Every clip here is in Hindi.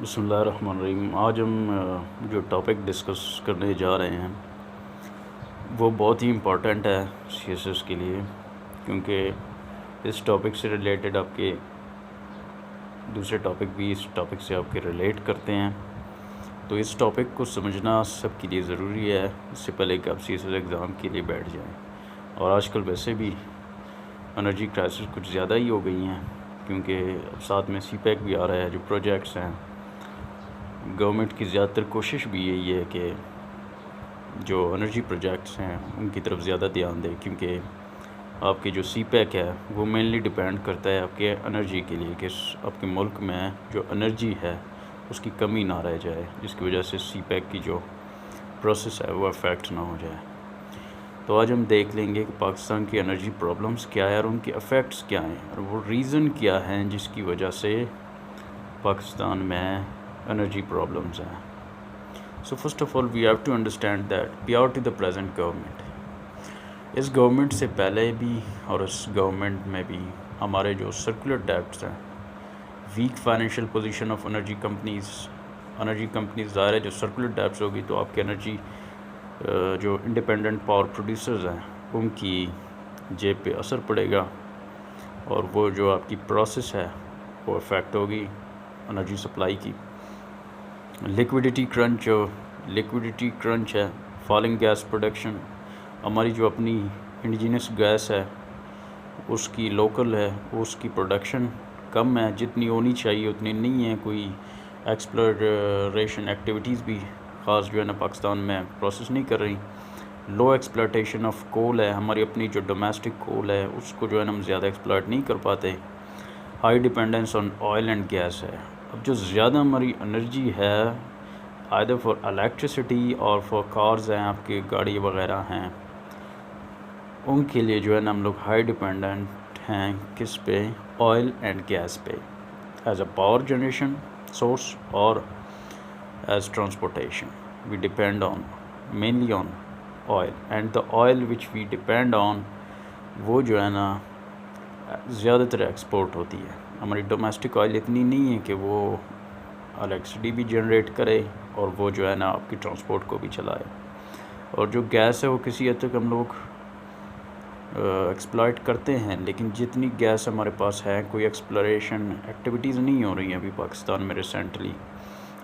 बिस्मिल्लाहिर्रहमानिर्रहीम। आज हम जो टॉपिक डिस्कस करने जा रहे हैं वो बहुत ही इम्पोर्टेंट है सीएसएस के लिए, क्योंकि इस टॉपिक से रिलेटेड आपके दूसरे टॉपिक भी इस टॉपिक से आपके रिलेट करते हैं। तो इस टॉपिक को समझना सबके लिए ज़रूरी है इससे पहले कि आप सीएसएस एग्ज़ाम के लिए बैठ जाएं। और आजकल वैसे भी एनर्जी क्राइसिस कुछ ज़्यादा ही हो गई हैं, क्योंकि अब साथ में सीपैक भी आ रहा है। जो प्रोजेक्ट्स हैं, गवर्नमेंट की ज़्यादातर कोशिश भी यही है कि जो एनर्जी प्रोजेक्ट्स हैं उनकी तरफ ज़्यादा ध्यान दें, क्योंकि आपकी जो सीपैक है वो मेनली डिपेंड करता है आपके एनर्जी के लिए कि आपके मुल्क में जो एनर्जी है उसकी कमी ना रह जाए, जिसकी वजह से सीपैक की जो प्रोसेस है वो अफेक्ट ना हो जाए। तो आज हम देख लेंगे कि पाकिस्तान की एनर्जी प्रॉब्लम्स क्या है और उनके अफेक्ट्स क्या हैं और वो रीज़न क्या हैं जिसकी वजह से पाकिस्तान में एनर्जी प्रॉब्लम्स हैं। So first of all we have to understand that prior to the present government, इस गवर्नमेंट से पहले भी और इस गवर्नमेंट में भी हमारे जो सर्कुलर डेब्ट्स हैं, weak financial position of energy companies ज़ाहिर है जो सर्कुलर डेब्ट्स होगी तो आपके एनर्जी जो इंडिपेंडेंट पावर प्रोड्यूसर्स हैं उनकी जेब पे असर पड़ेगा और वो जो आपकी प्रोसेस है वो अफेक्ट होगी एनर्जी सप्लाई की। लिक्विडिटी क्रंच है, फॉलिंग गैस प्रोडक्शन, हमारी जो अपनी इंडिजिनस गैस है उसकी लोकल है उसकी प्रोडक्शन कम है, जितनी होनी चाहिए उतनी नहीं है। कोई एक्सप्लोरेशन एक्टिविटीज़ भी ख़ास जो है ना पाकिस्तान में प्रोसेस नहीं कर रही। लो एक्सप्लोटेशन ऑफ कोल है, हमारी अपनी जो डोमेस्टिक कोल है उसको जो है ना हम ज़्यादा एक्सप्लॉयट नहीं कर पाते। High dependence on oil and gas है। अब जो ज़्यादा हमारी एनर्जी है आइदर फॉर इलेक्ट्रिसिटी और फॉर कार्स हैं, आपकी गाड़ी वगैरह हैं, उनके लिए जो है ना हम लोग हाई डिपेंडेंट हैं किस पे? ऑयल एंड गैस पे, as a power generation source और as transportation we depend on mainly on oil. And the oil which we depend on वो जो है ना ज़्यादातर एक्सपोर्ट होती है। हमारी डोमेस्टिक ऑयल इतनी नहीं है कि वो इलेक्ट्रिसिटी भी जनरेट करे और वो जो है ना आपकी ट्रांसपोर्ट को भी चलाए। और जो गैस है वो किसी हद तक हम लोग एक्सप्लॉयट करते हैं, लेकिन जितनी गैस हमारे पास है कोई एक्सप्लोरेशन एक्टिविटीज़ नहीं हो रही हैं अभी पाकिस्तान में। रिसेंटली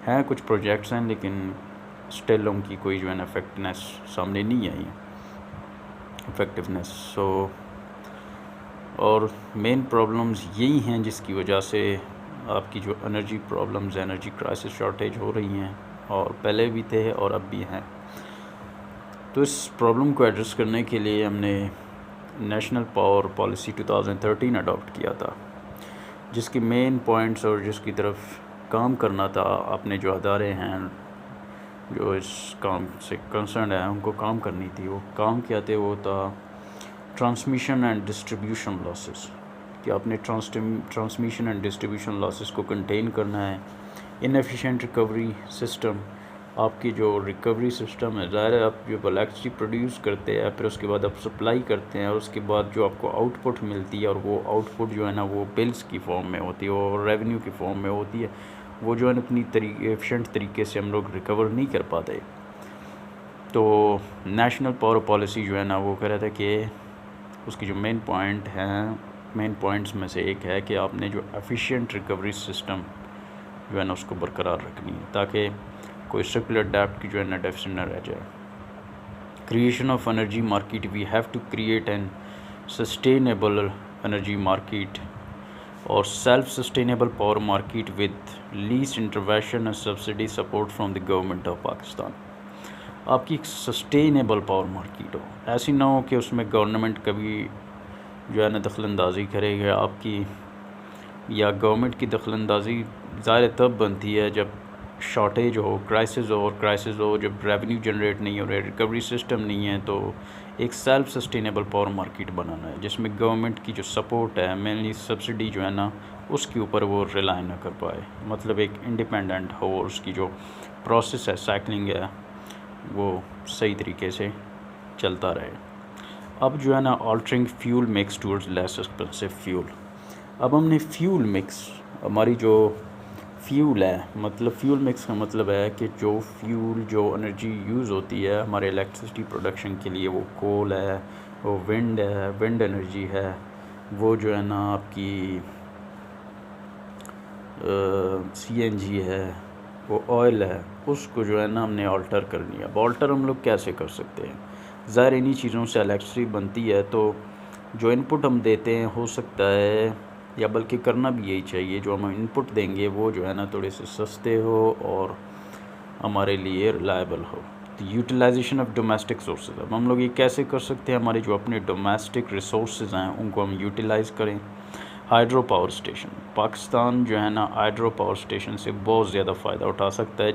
हैं कुछ प्रोजेक्ट्स हैं, लेकिन स्टिल उनकी कोई जो है ना इफेक्टिवनेस सामने नहीं आई इफेक्टिवनेस। सो और मेन प्रॉब्लम्स यही हैं जिसकी वजह से आपकी जो energy problems, energy crisis, shortage हो रही हैं और पहले भी थे और अब भी हैं। तो इस प्रॉब्लम को एड्रेस करने के लिए हमने नेशनल पावर पॉलिसी 2013 अडॉप्ट किया था, जिसके मेन पॉइंट्स और जिसकी तरफ काम करना था अपने जो अदारे हैं जो इस काम से कंसर्न है उनको काम करनी थी। वो काम क्या थे? वो था ट्रांसमिशन एंड डिस्ट्रीब्यूशन लॉसेस, कि आपने ट्रांसमिशन एंड डिस्ट्रीब्यूशन लॉसेस को कंटेन करना है। इनएफिशिएंट रिकवरी सिस्टम, आपकी जो रिकवरी सिस्टम है, ज़ाहिर है आप जो इलेक्ट्रिसिटी प्रोड्यूस करते हैं फिर उसके बाद आप सप्लाई करते हैं और उसके बाद जो आपको आउटपुट मिलती है और वो आउटपुट जो है ना वो बिल्स की फॉर्म में होती है और रेवेन्यू की फॉर्म में होती है, वो जो है ना अपनी एफिशिएंट तरीके से हम लोग रिकवर नहीं कर पाते। तो नेशनल पावर पॉलिसी जो है ना वो कह रहा था कि उसकी जो मेन पॉइंट्स में से एक है कि आपने जो एफिशिएंट रिकवरी सिस्टम जो है ना उसको बरकरार रखनी है, ताकि कोई सर्कुलर डेब्ट की जो है ना डेफिसिट न रह जाए। Creation of energy market, we have to create an sustainable energy market और self sustainable power market with least intervention and subsidy support from the government of Pakistan. आपकी एक सस्टेनेबल पावर मार्केट हो, ऐसी ना हो कि उसमें गवर्नमेंट कभी जो है ना दखलंदाजी करेगा आपकी, या गवर्नमेंट की दखलंदाजी ज़ाहिर तब बनती है जब शॉर्टेज हो, क्राइसिस हो, जब रेवेन्यू जनरेट नहीं हो रहा, रिकवरी सिस्टम नहीं है। तो एक सेल्फ सस्टेनेबल पावर मार्केट बनाना है जिसमें गवर्नमेंट की जो सपोर्ट है, मेनली सब्सिडी जो है ना उसके ऊपर वो रिलाई ना कर पाए, मतलब एक इंडिपेंडेंट हो और उसकी जो प्रोसेस है, साइकिलिंग है, वो सही तरीके से चलता रहे। अब जो है ना altering fuel mix towards less expensive fuel, अब हमने फ्यूल मिक्स, हमारी जो फ्यूल है, मतलब फ्यूल मिक्स का मतलब है कि जो फ्यूल जो एनर्जी यूज़ होती है हमारे इलेक्ट्रिसिटी प्रोडक्शन के लिए, वो कोल है, वो विंड है, विंड एनर्जी है, वो जो है ना आपकी सीएनजी है, वो ऑयल है, उसको जो है ना हमने ऑल्टर करनी है। अब ऑल्टर हम लोग कैसे कर सकते हैं? ज़ाहिर इन्हीं चीज़ों से इलेक्ट्रिसिटी बनती है, तो जो इनपुट हम देते हैं हो सकता है, या बल्कि करना भी यही चाहिए, जो हम इनपुट देंगे वो जो है ना थोड़े से सस्ते हो और हमारे लिए रिलायबल हो। तो यूटिलाइजेशन ऑफ डोमेस्टिक सोर्सेज, अब हम लोग ये कैसे कर सकते हैं? हमारे जो अपने डोमेस्टिक रिसोर्सेज हैं उनको हम यूटिलाइज़ करें। हाइड्रो पावर स्टेशन, पाकिस्तान जो है ना हाइड्रो पावर स्टेशन से बहुत ज़्यादा फ़ायदा उठा सकता है,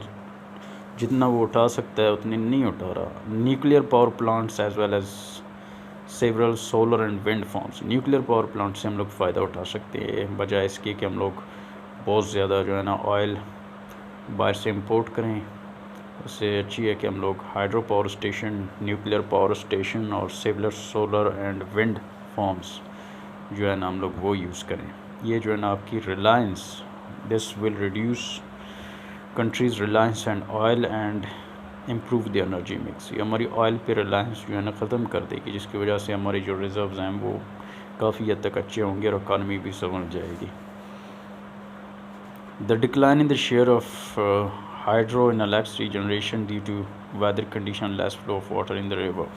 जितना वो उठा सकता है उतनी नहीं उठा रहा। Nuclear power plants as well as several solar and wind farms, nuclear power plant से हम लोग फ़ायदा उठा सकते हैं, बजाय इसके कि हम लोग बहुत ज़्यादा जो है ना ऑयल बाहर से इंपोर्ट करें। उससे अच्छी है कि हम लोग hydro power station, nuclear power station और several solar and wind farms जो है ना हम लोग वो यूज़ करें। ये जो है ना आपकी Reliance, this will reduce countries Reliance and oil and improve the energy mix. ये हमारी ऑयल पे रिलायंस जो है ना ख़त्म कर देगी, जिसकी वजह से हमारी जो रिज़र्व्स हैं वो काफ़ी हद तक अच्छे होंगे और इकानमी भी संभल जाएगी। The decline in the share of hydro in electricity generation due to weather condition, less flow of water in the river.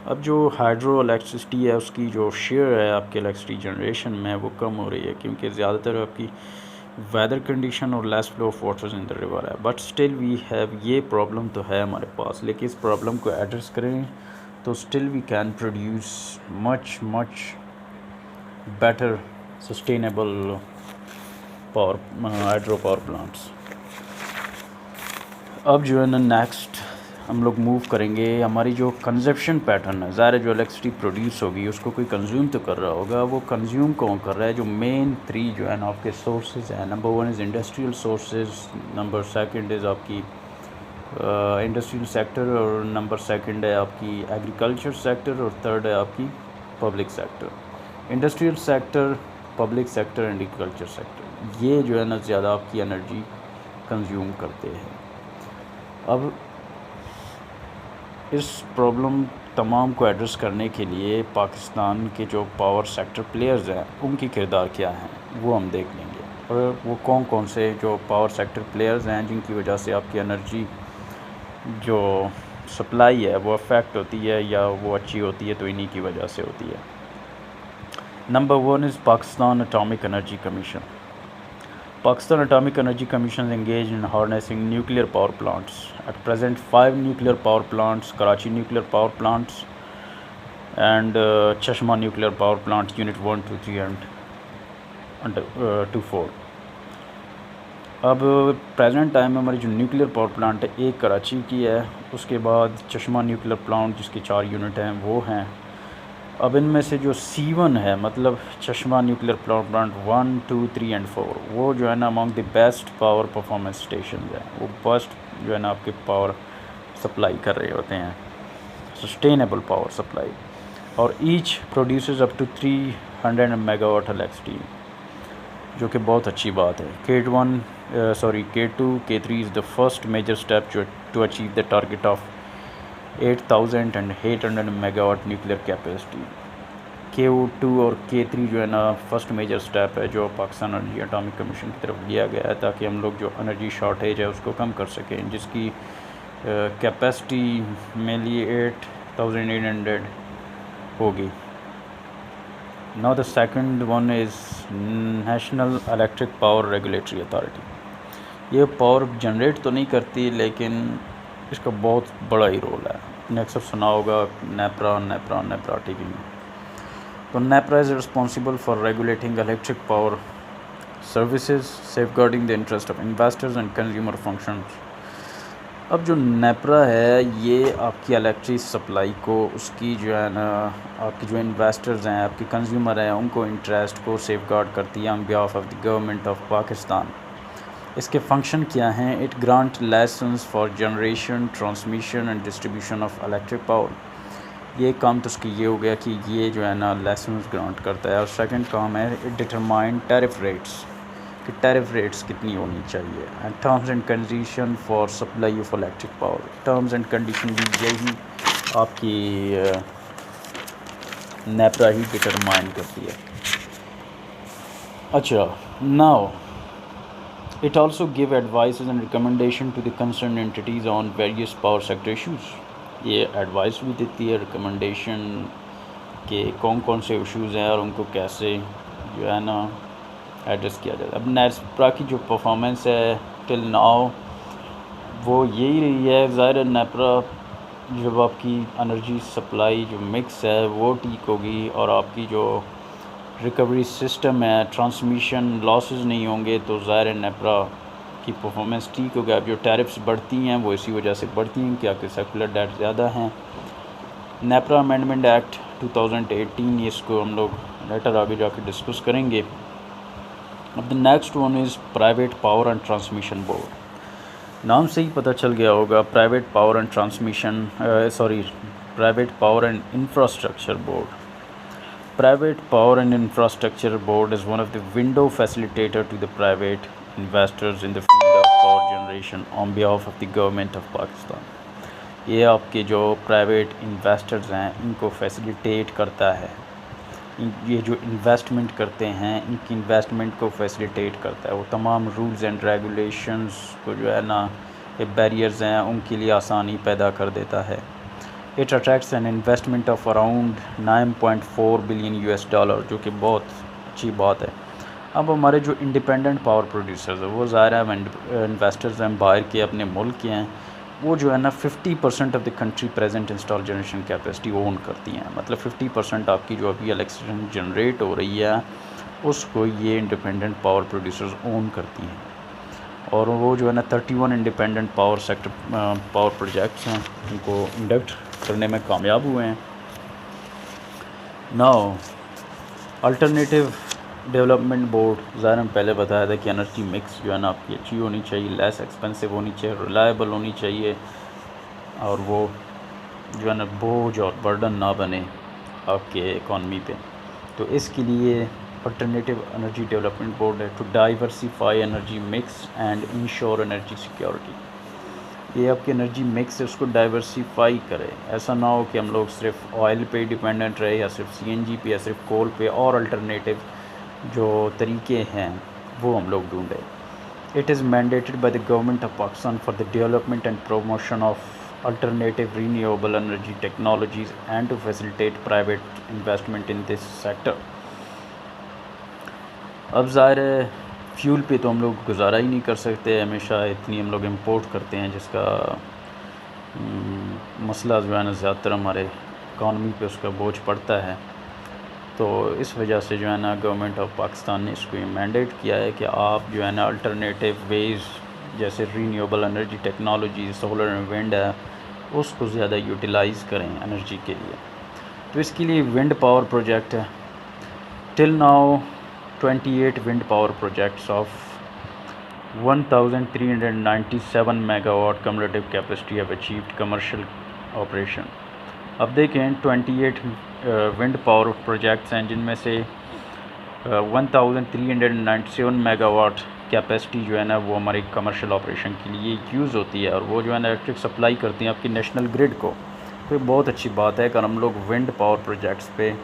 अब जो हाइड्रो इलेक्ट्रिसिटी है उसकी जो शेयर है आपके इलेक्ट्रिसिटी जनरेशन में वो कम हो रही है, क्योंकि ज़्यादातर आपकी वेदर कंडीशन और less flow of water in the river है। बट स्टिल वी हैव, ये प्रॉब्लम तो है हमारे पास, लेकिन इस प्रॉब्लम को एड्रेस करें तो still we can produce much better sustainable power hydro power plants. अब जो है ना नेक्स्ट हम लोग मूव करेंगे, हमारी जो कंजप्शन पैटर्न है, ज़ाहिर जो इलेक्ट्रिसिटी प्रोड्यूस होगी उसको कोई कंज्यूम तो कर रहा होगा, वो कंज्यूम कौन कर रहा है? जो मेन 3 जो है ना आपके सोर्सेज हैं, number 1 is industrial sources, number 2 is आपकी इंडस्ट्रियल सेक्टर, और नंबर 2 है आपकी एग्रीकल्चर सेक्टर, और 3rd है आपकी public sector. Industrial sector, public sector, agriculture sector, ये जो है ना ज़्यादा आपकी एनर्जी कंज्यूम करते हैं। अब इस प्रॉब्लम तमाम को एड्रेस करने के लिए पाकिस्तान के जो पावर सेक्टर प्लेयर्स हैं उनकी किरदार क्या हैं वो हम देख लेंगे, और वो कौन कौन से जो पावर सेक्टर प्लेयर्स हैं जिनकी वजह से आपकी एनर्जी जो सप्लाई है वो अफेक्ट होती है या वो अच्छी होती है, तो इन्हीं की वजह से होती है। Number 1 is Pakistan atomic energy commission. Pakistan Atomic Energy Commission is engaged in harnessing nuclear power plants. At present, 5 nuclear power plants, Karachi Nuclear Power Plants and Chashma Nuclear Power Plant, Unit 1, 2, 3 and 2, 4. अब प्रेजेंट टाइम में हमारी जो न्यूक्लियर पावर प्लांट है एक कराची की है, उसके बाद चश्मा न्यूक्लियर प्लांट जिसके 4 यूनिट हैं वो हैं। अब इनमें से जो C1 है, मतलब चश्मा न्यूक्लियर पावर प्लांट 1, 2, 3 एंड 4, वो जो है ना among the best power performance station है, वो बेस्ट जो है ना आपके पावर सप्लाई कर रहे होते हैं, सस्टेनेबल पावर सप्लाई, और each produces up to 300 megawatt electricity, जो कि बहुत अच्छी बात है। K2, K3 is the first major step to achieve the target of 8,800 megawatt nuclear capacity. K2 और K3 जो है ना फर्स्ट मेजर स्टेप है जो पाकिस्तान एनर्जी एटॉमिक कमीशन की तरफ लिया गया है, ताकि हम लोग जो एनर्जी शॉर्टेज है उसको कम कर सकें, जिसकी कैपेसिटी मेनली 8,800 होगी। Now the second one is national electric power regulatory authority. ये पावर जनरेट तो नहीं करती, लेकिन इसका बहुत बड़ा ही रोल है। आपने अक्सर सुना होगा नेपरा, ठीक है। तो NEPRA is responsible for regulating electric power services, safeguarding the interest of investors and consumer functions. अब जो नेपरा है ये आपकी इलेक्ट्रिक सप्लाई को, उसकी जो है ना आपकी जो इन्वेस्टर्स हैं, आपके कंज्यूमर हैं, उनको इंटरेस्ट को सेफगार्ड करती है on behalf of the government of Pakistan. इसके फंक्शन क्या हैं? It grant licence for generation, transmission and distribution of electric power. ये काम तो उसकी ये हो गया कि ये जो है ना लाइसेंस ग्रांट करता है। और सेकंड काम है इट डिटरमाइन टैरिफ रेट्स, कि टैरिफ रेट्स कितनी होनी चाहिए, and terms and condition for supply of electric power. Terms and condition भी यही आपकी नेपरा ही डिटरमाइन करती है। अच्छा, now it also give advises and recommendation to the concern entities on various power sector issues. ये एडवाइस भी देती है, रिकमेंडेशन कि कौन कौन से इशूज़ हैं और उनको कैसे जो है ना एड्रेस किया जाए। अब नेपरा की जो परफॉर्मेंस है टिल नाउ वो यही रही है। ज़ाहिर नेपरा जब आपकी एनर्जी सप्लाई जो मिक्स है वो ठीक होगी और आपकी जो रिकवरी सिस्टम है, ट्रांसमिशन लॉसेस नहीं होंगे, तो ज़ाहिर नेपरा की परफॉर्मेंस ठीक होगी। अब जो टैरिफ्स बढ़ती हैं वो इसी वजह से बढ़ती हैं कि आपके सर्कुलर डेट ज़्यादा हैं। नेपरा अमेंडमेंट एक्ट 2018, इसको हम लोग लेटर आगे जाके डिस्कस करेंगे। अब the next one is private power and transmission board. नाम से ही पता चल गया होगा, private power and private power and infrastructure board. Private Power and Infrastructure Board is one of the window facilitator to the private investors in the field of power generation on behalf of the government of Pakistan। ये आपके जो प्राइवेट इन्वेस्टर्स हैं इनको फैसिलिटेट करता है, ये जो इन्वेस्टमेंट करते हैं इनकी इन्वेस्टमेंट को फैसिलिटेट करता है। वो तमाम रूल्स एंड रेगुलेशंस को जो है ना ये बैरियर्स हैं उनके लिए आसानी पैदा कर देता है। It attracts an investment of around 9.4 billion US$, जो कि बहुत अच्छी बात है। अब हमारे जो इंडिपेंडेंट पावर प्रोड्यूसर्स हैं वो ज़ाहिर है इन्वेस्टर्स हैं बाहर के, अपने मुल्क के हैं, वो जो है ना 50% of the country present install generation capacity own करती हैं। मतलब 50% आपकी जो अभी इलेक्ट्रिसिटी जनरेट हो रही है उसको ये इंडिपेंडेंट पावर प्रोड्यूसर्स ओन करती हैं। और वो जो है ना 31 इंडिपेंडेंट पावर प्रोजेक्ट्स हैं उनको इंडक्ट करने में कामयाब हुए हैं। नाउ अल्टरनेटिव डेवलपमेंट बोर्ड, ज़ाहिर हम पहले बताया था कि एनर्जी मिक्स जो है ना आपकी अच्छी होनी चाहिए, लेस एक्सपेंसिव होनी चाहिए, रिलायबल होनी चाहिए, और वो जो है ना बोझ और बर्डन ना बने आपके इकॉनमी पे। तो इसके लिए अल्टरनेटिव एनर्जी डेवलपमेंट बोर्ड है to diversify energy mix and ensure energy security. ये आपकी एनर्जी मिक्स है उसको डाइवर्सिफाई करे, ऐसा ना हो कि हम लोग सिर्फ ऑयल पे डिपेंडेंट रहे या सिर्फ CNG पे या सिर्फ कोल पे, और अल्टरनेटिव जो तरीके हैं वो हम लोग ढूंढें। It is mandated by the government of Pakistan for the development and promotion of alternative renewable energy technologies and to facilitate private investment in this sector. अब ज़ाहिर है फ्यूल पे तो हम लोग गुजारा ही नहीं कर सकते, हमेशा इतनी हम लोग इंपोर्ट करते हैं जिसका मसला जो है ना ज़्यादातर हमारे इकॉनमी पे उसका बोझ पड़ता है। तो इस वजह से जो है ना गवर्नमेंट ऑफ पाकिस्तान ने इसको मैंडेट किया है कि आप जो है ना अल्टरनेटिव वेज जैसे renewable energy technology, solar and wind है, उसको ज़्यादा यूटिलाइज़ करें एनर्जी के लिए। तो इसके लिए विंड पावर प्रोजेक्ट है। Till now 28 wind power projects of 1397 megawatt cumulative capacity have achieved commercial operation। अब देखें 28 wind power projects हैं जिनमें से 1397 मेगावाट कैपेसिटी जो है ना वो हमारी कमर्शियल ऑपरेशन के लिए यूज़ होती है, और वो जो है ना इलेक्ट्रिक सप्लाई करती हैं आपकी नेशनल ग्रिड को। तो ये बहुत अच्छी बात है कि हम लोग विंड पावर प्रोजेक्ट्स पे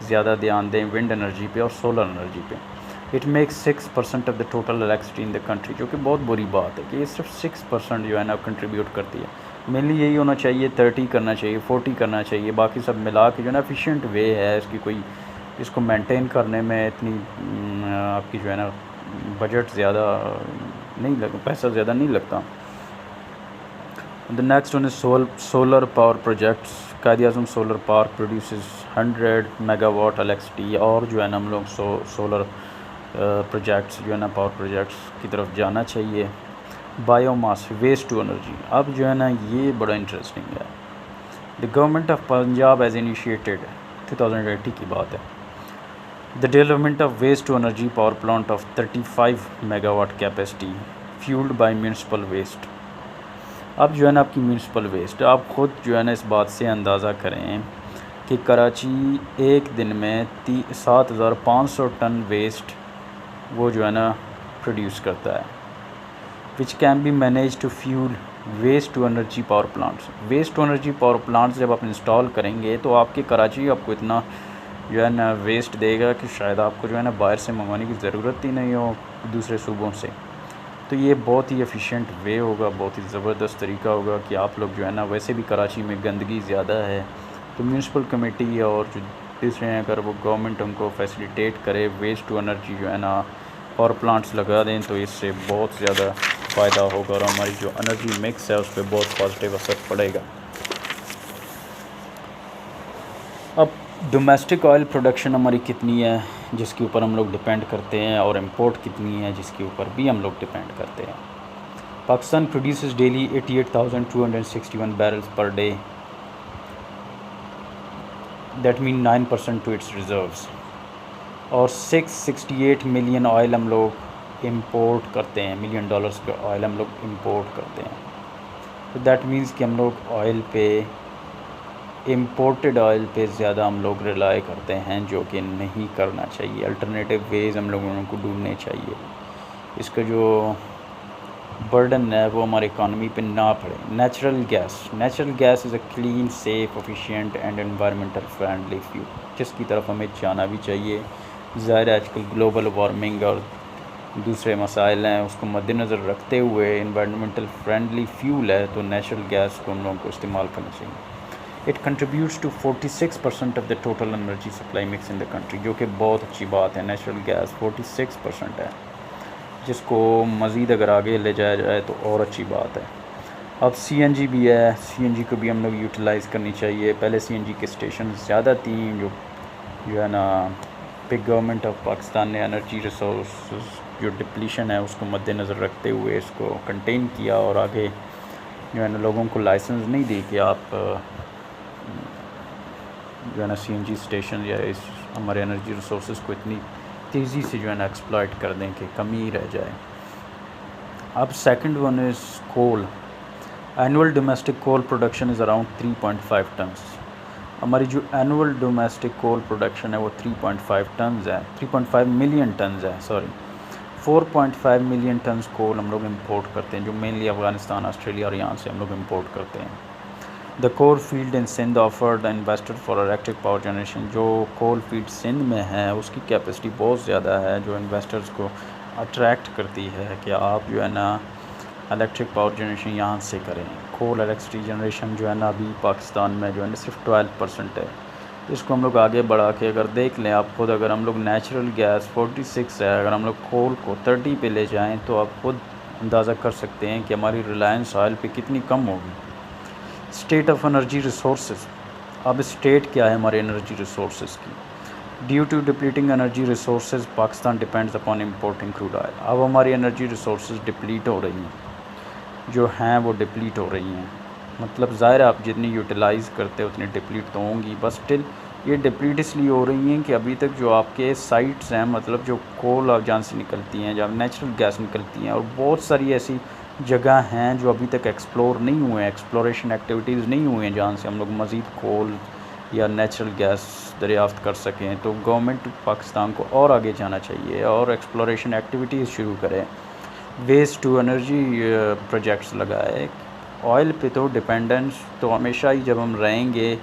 ज़्यादा ध्यान दें, विंड एनर्जी पे और सोलर एनर्जी पे। It makes 6% of the total electricity in the country, जो कि बहुत बुरी बात है कि ये सिर्फ 6% जो है ना कंट्रीब्यूट करती है। मेनली यही होना चाहिए, 30 करना चाहिए, 40 करना चाहिए, बाकी सब मिला के जो है ना एफिशिएंट वे है इसकी, कोई इसको मेंटेन करने में इतनी आपकी जो है ना बजट ज़्यादा नहीं लग, पैसा ज़्यादा नहीं लगता। The next one is solar power projects. Quaid-e-Azam solar park produces 100 megawatt electricity, और जो है ना हम लोग सोलर प्रोजेक्ट्स जो है ना पावर प्रोजेक्ट्स की तरफ जाना चाहिए। बायोमास वेस्ट टू एनर्जी, अब जो है ना ये बड़ा इंटरेस्टिंग है। The government of Punjab has initiated 2018 की बात है the development of waste to energy power plant of 35 megawatt capacity fuelled by municipal waste. अब जो है ना आपकी म्यूनसिपल वेस्ट, आप ख़ुद जो है ना इस बात से अंदाज़ा करें कि कराची एक दिन में 7,500 टन वेस्ट वो जो है ना प्रोड्यूस करता है, which can be manage to fuel waste to energy power plants. Waste to energy power plants जब आप इंस्टॉल करेंगे तो आपके कराची आपको इतना जो है ना वेस्ट देगा कि शायद आपको जो है ना बाहर से मंगवाने की ज़रूरत ही नहीं हो दूसरे सूबों से। तो ये बहुत ही एफिशिएंट वे होगा, बहुत ही ज़बरदस्त तरीका होगा कि आप लोग जो है ना, वैसे भी कराची में गंदगी ज़्यादा है, तो म्यूनसिपल कमेटी और जो दूसरे हैं अगर वो गवर्नमेंट उनको फैसिलिटेट करे वेस्ट टू एनर्जी जो है ना पावर प्लांट्स लगा दें तो इससे बहुत ज़्यादा फ़ायदा होगा और हमारी जो एनर्जी मिक्स है उस पर बहुत पॉजिटिव असर पड़ेगा। अब डोमेस्टिक ऑयल प्रोडक्शन हमारी कितनी है जिसके ऊपर हम लोग डिपेंड करते हैं, और इंपोर्ट कितनी है जिसके ऊपर भी हम लोग डिपेंड करते हैं। Pakistan produces daily 88,261 barrels per day, that mean 9% to its reserves, और 668 मिलियन ऑयल हम लोग इंपोर्ट करते हैं, $1 मिलियन का ऑयल हम लोग इंपोर्ट करते हैं। तो दैट मीन्स कि हम लोग ऑयल पे, इम्पोर्टेड ऑयल पे ज़्यादा हम लोग रिलाई करते हैं, जो कि नहीं करना चाहिए। अल्टरनेटिव वेज़ हम लोगों को ढूंढने चाहिए, इसका जो बर्डन है वो हमारी इकानमी पे ना पड़े। Natural gas is a clean, safe, efficient and environmental friendly fuel, जिसकी तरफ हमें जाना भी चाहिए। ज़ाहिर आजकल ग्लोबल वार्मिंग और दूसरे मसाइल हैं, उसको मद्देनज़र रखते हुए एनवायरमेंटल फ्रेंडली फ्यूल है तो नेचुरल गैस को हम लोगों को इस्तेमाल करना चाहिए। It contributes to 46% of the total energy supply mix in the country, जो कि बहुत अच्छी बात है। नेचुरल गैस 46% है, जिसको मज़ीद अगर आगे ले जाया जाए तो और अच्छी बात है। अब CNG भी है, CNG को भी हम लोग यूटिलाइज़ करनी चाहिए। पहले CNG के स्टेशन ज़्यादा थी, जो है ना बिग गवर्नमेंट ऑफ पाकिस्तान ने एनर्जी रिसोर्स जो डिप्लीशन है उसको मद्देनज़र रखते हुए इसको कंटेन किया, और आगे जो है ना लोगों को लाइसेंस नहीं दी कि आप जो है ना CNG स्टेशन या इस हमारे एनर्जी रिसोर्स को इतनी तेज़ी से जो है ना एक्सप्लॉइट कर दें कि कमी ही रह जाए। अब second one is coal. Annual domestic coal production is around 3.5 tons. हमारी जो एनुअल डोमेस्टिक कोल प्रोडक्शन है वो 3.5 टन्स है, 3.5 मिलियन टन्स है, सॉरी 4.5 मिलियन टन्स कोल हम लोग इंपोर्ट करते हैं, जो मेनली अफ़गानिस्तान, ऑस्ट्रेलिया और यहाँ से हम लोग इंपोर्ट करते हैं। The coal field in Sindh offered investor for electric power generation. जो कोल फील्ड सिंध में है उसकी कैपेसिटी बहुत ज़्यादा है, जो इन्वेस्टर्स को अट्रैक्ट करती है कि आप जो है ना इलेक्ट्रिक पावर जनरेशन यहाँ से करें। कोल इलेक्ट्रिसिटी जनरेशन जो है ना अभी पाकिस्तान में जो है ना सिर्फ 12% है। इसको हम लोग आगे बढ़ा के अगर देख लें आप खुद, अगर हम लोग नेचुरल गैस 46 है, अगर हम लोग कोल को 30 पे ले जाएँ तो आप खुद अंदाज़ा कर सकते हैं कि हमारी रिलायंस ऑयल पे कितनी कम होगी। State of energy resources. अब स्टेट क्या है हमारे एनर्जी रिसोर्सेज की? Due to depleting energy resources Pakistan depends upon importing crude oil. अब हमारी एनर्जी रिसोर्सेज डिप्लीट हो रही हैं, जो हैं वो डिप्लीट हो रही हैं। मतलब ज़ाहिर आप जितनी यूटिलाइज़ करते हो उतनी डिप्लीट तो होंगी, बस स्टिल ये डिप्लीट इसलिए हो रही हैं कि अभी तक जो आपके साइट्स हैं, मतलब जो कोल और जहाँ से निकलती हैं, जहाँ नेचुरल गैस निकलती हैं, और बहुत सारी ऐसी जगह हैं जो अभी तक एक्सप्लोर नहीं हुए हैं, एक्सप्लोरेशन एक्टिविटीज़ नहीं हुई हैं जहाँ से हम लोग मज़ीद कोल या नेचुरल गैस दरियाफ़्त कर सकें। तो गवर्नमेंट पाकिस्तान को और आगे जाना चाहिए और एक्सप्लोरेशन एक्टिविटीज़ शुरू करें, वेस्ट टू एनर्जी प्रोजेक्ट्स लगाए। ऑयल पे तो डिपेंडेंस तो हमेशा ही जब हम रहेंगे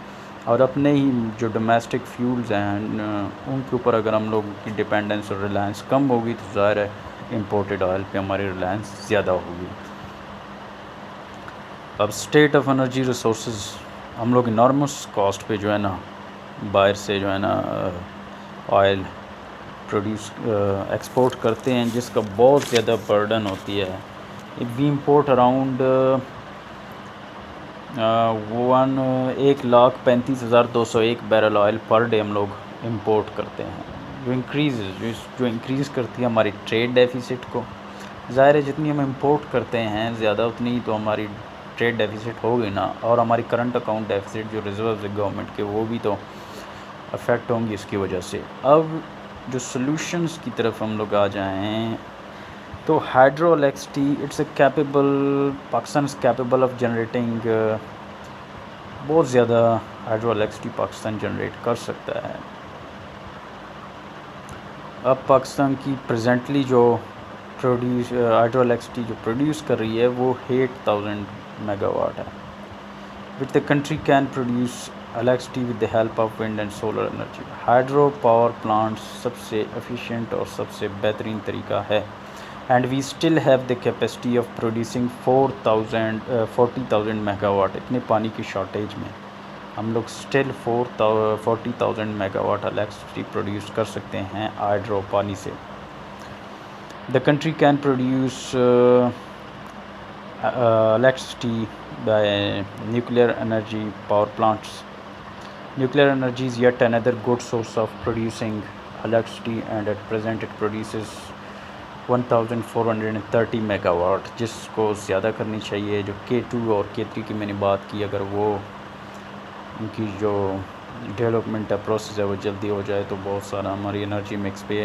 और अपने ही जो डोमेस्टिक फ्यूल्स हैं उनके ऊपर अगर हम लोग की डिपेंडेंस और रिलायंस कम होगी तो ज़ाहिर है इंपोर्टेड ऑयल पे हमारी रिलायंस ज़्यादा होगी। अब स्टेट ऑफ एनर्जी रिसोर्सेज, हम लोग इनॉर्मस कॉस्ट पे जो है ना बाहर से जो है ना ऑयल प्रोड्यूस एक्सपोर्ट करते हैं, जिसका बहुत ज़्यादा बर्डन होती है। We import around 1,35,201 barrel oil per day हम लोग इंपोर्ट करते हैं, जो इंक्रीज़ करती है हमारी ट्रेड डेफिसिट को। ज़ाहिर है जितनी हम इंपोर्ट करते हैं ज़्यादा उतनी ही तो हमारी ट्रेड डेफिसिट होगी ना, और हमारी करंट अकाउंट डेफिसिट जो रिजर्व है गवर्नमेंट के वो भी तो अफेक्ट होंगी इसकी वजह से। अब जो सॉल्यूशंस की तरफ हम लोग आ जाएं तो hydro electricity it's Pakistan is capable of generating बहुत ज़्यादा हाइड्रो इलेक्ट्रिसिटी पाकिस्तान जनरेट कर सकता है। अब पाकिस्तान की प्रेजेंटली जो हाइड्रो इलेक्ट्रिसिटी जो प्रोड्यूस कर रही है वो 8000 मेगावाट है, which the country can produce electricity with the help of wind and solar energy. Hydro power plants सबसे एफिशिएंट और सबसे बेहतरीन तरीका है, and we still have the capacity of producing 40,000 megawatt. इतने पानी की शॉर्टेज में हम लोग स्टिल 40,000 मेगावाट इलेक्ट्रिसिटी प्रोड्यूस कर सकते हैं हाइड्रो पानी से। The country can produce electricity by nuclear energy power plants. Nuclear energy is yet another good source of producing electricity, and at present it produces 1430 megawatt, जिसको ज़्यादा करनी चाहिए। जो K2 और K3 की मैंने बात की, अगर वो उनकी जो डेवलपमेंट है, प्रोसेस है, वो जल्दी हो जाए तो बहुत सारा हमारी एनर्जी मिक्स पे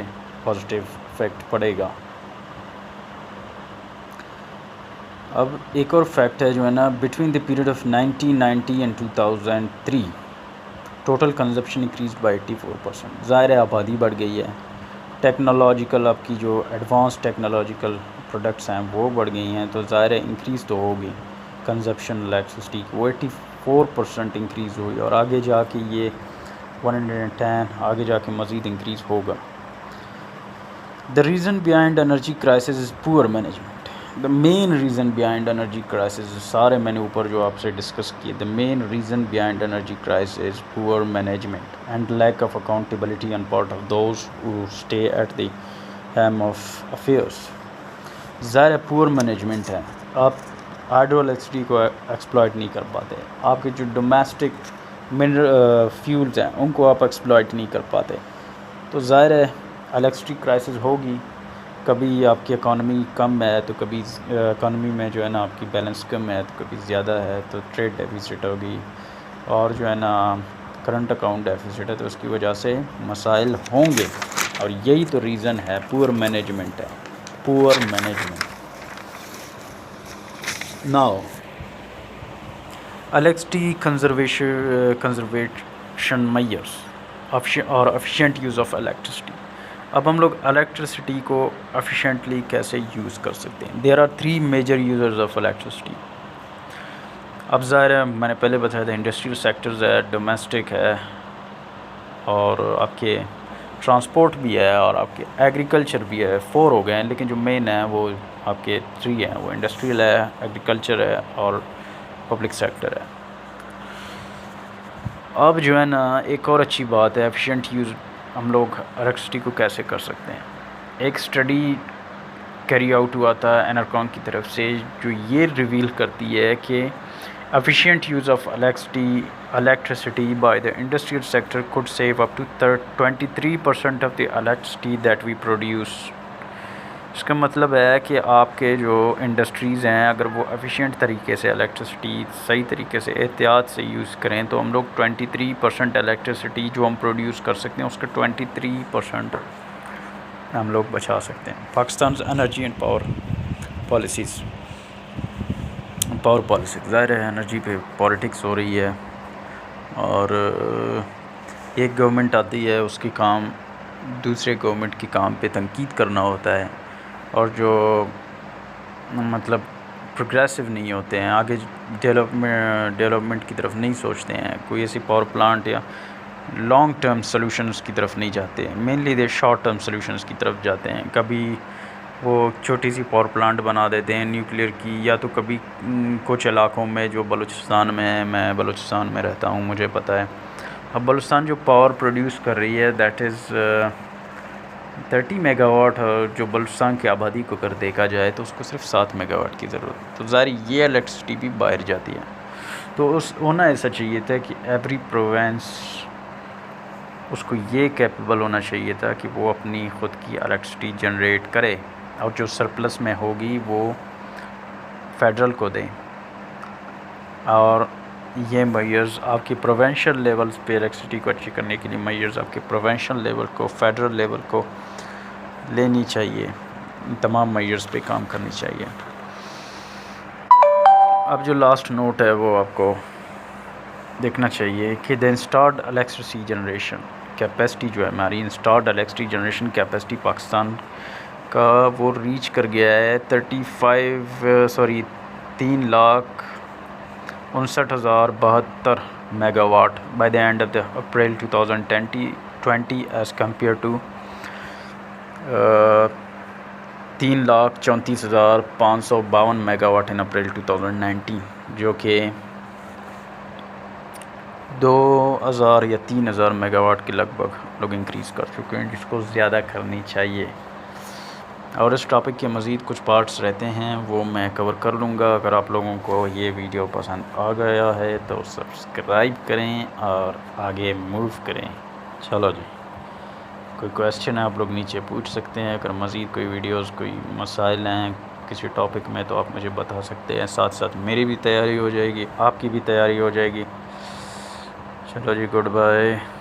पॉजिटिव इफेक्ट पड़ेगा। अब एक और फैक्ट है जो है ना, between the period of 1990 and 2003 total consumption increase by 84%। ज़ाहिर है आबादी बढ़ गई है, टेक्नोलॉजिकल आपकी जो एडवांस टेक्नोलॉजिकल प्रोडक्ट्स हैं वो बढ़ गई हैं, तो ज़ाहिर है इंक्रीज़ तो होगी कंजप्शन इलेक्ट्रिसिटी की। वो 84% इंक्रीज़ हुई, और आगे जाके ये 110 आगे जाके मज़ीद इंक्रीज़ होगा। The reason behind energy crisis is poor management. The main reason behind energy crisis, सारे मैंने ऊपर जो आपसे डिस्कस किए, the main reason behind energy crisis is poor management and lack of accountability on part of those who stay at the helm of affairs. ज़ाहिर पुअर मैनेजमेंट है, आप हाइड्रो इलेक्ट्रिसिटी को एक्सप्लॉइट नहीं कर पाते, आपके जो डोमेस्टिक मिनरल फ्यूल्स हैं उनको आप एक्सप्लॉइट नहीं कर पाते, तो ज़ाहिर है इलेक्ट्रिसिटी क्राइसिस होगी। कभी आपकी इकॉनमी कम है तो कभी इकॉनमी में जो है ना आपकी बैलेंस कम है, तो कभी ज़्यादा है तो ट्रेड डेफिसिट होगी, और जो है ना करंट अकाउंट डेफिसिट है, तो उसकी वजह से मसाइल होंगे, और यही तो रीज़न है, पुअर मैनेजमेंट है, poor management. Now electricity conservation measures और एफिशिएंट यूज़ ऑफ इलेक्ट्रिसिटी। अब हम लोग इलेक्ट्रिसिटी को एफिशिएंटली कैसे यूज़ कर सकते हैं। There are 3 major users of electricity. अब ज़ाहिर है मैंने पहले बताया था, इंडस्ट्रियल सेक्टर्स है, डोमेस्टिक है, और आपके ट्रांसपोर्ट भी है, और आपके एग्रीकल्चर भी है। 4 हो गए हैं, लेकिन जो मेन है वो आपके 3 हैं, वो इंडस्ट्रियल है, एग्रीकल्चर है, और पब्लिक सेक्टर है। अब जो है ना एक और अच्छी बात है, एफिशिएंट यूज़ हम लोग इलेक्ट्रिसिटी को कैसे कर सकते हैं। एक स्टडी कैरी आउट हुआ था एनरकॉन की तरफ से, जो ये रिवील करती है कि efficient use of electricity by the industrial sector could save up to 23% of the electricity that we produce. इसका मतलब है कि आपके जो इंडस्ट्रीज़ हैं, अगर वो एफिशिएंट तरीके से इलेक्ट्रिसिटी सही तरीके से एहतियात से यूज़ करें, तो हम लोग 23% इलेक्ट्रिसिटी जो हम प्रोड्यूस कर सकते हैं उसका 23% हम लोग बचा सकते हैं। Pakistan energy and power policy, ज़ाहिर है एनर्जी पे पॉलिटिक्स हो रही है, और एक गवर्नमेंट आती है, उसकी काम दूसरे गवर्नमेंट की काम पे तनकीद करना होता है, और जो मतलब प्रोग्रेसिव नहीं होते हैं, आगे डेवलपमेंट की तरफ नहीं सोचते हैं, कोई ऐसी पावर प्लांट या लॉन्ग टर्म सॉल्यूशंस की तरफ नहीं जाते, mainly they short term solutions की तरफ जाते हैं। कभी वो छोटी सी पावर प्लांट बना देते हैं न्यूक्लियर की, या तो कभी कुछ इलाकों में जो बलूचिस्तान में है, मैं बलूचिस्तान में रहता हूँ, मुझे पता है। अब बलूचिस्तान जो पावर प्रोड्यूस कर रही है दैट इज़ 30 मेगावाट, जो बलूचिस्तान की आबादी को कर देखा जाए तो उसको सिर्फ 7 मेगावाट की ज़रूरत है, तो ज़ाहिर ये इलेक्ट्रिसिटी भी बाहर जाती है। तो उस होना ऐसा चाहिए था कि एवरी प्रोविंस उसको ये कैपेबल होना चाहिए था कि वो अपनी ख़ुद की इलेक्ट्रिसिटी जनरेट करे, और जो सरप्लस में होगी वो फेडरल को दें। और ये मेजर्स आपकी प्रोविंशियल लेवल्स पे इलेक्ट्रिसिटी को अच्छी करने के लिए मेजर्स आपके प्रोविंशियल लेवल को, फेडरल लेवल को लेनी चाहिए, तमाम मेजर्स पे काम करनी चाहिए। अब जो लास्ट नोट है वो आपको देखना चाहिए कि the installed electricity generation capacity जो है हमारी, installed electricity generation capacity Pakistan का वो रीच कर गया है 3,59,072 megawatt by the end of the April 2020 as compare to 3,34,552 megawatt in April 2019, जो कि 2,000 या 3,000 मेगावाट के लगभग लोग इंक्रीज़ कर चुके हैं, जिसको ज़्यादा करनी चाहिए। और इस टॉपिक के मज़ीद कुछ पार्ट्स रहते हैं, वो मैं कवर कर लूँगा। अगर आप लोगों को ये वीडियो पसंद आ गया है तो सब्सक्राइब करें और आगे मूव करें। चलो जी, कोई क्वेश्चन है आप लोग नीचे पूछ सकते हैं। अगर मज़ीद कोई वीडियोस, कोई मसाइल हैं किसी टॉपिक में तो आप मुझे बता सकते हैं। साथ साथ मेरी भी तैयारी हो जाएगी, आपकी भी तैयारी हो जाएगी। चलो जी, गुड बाय।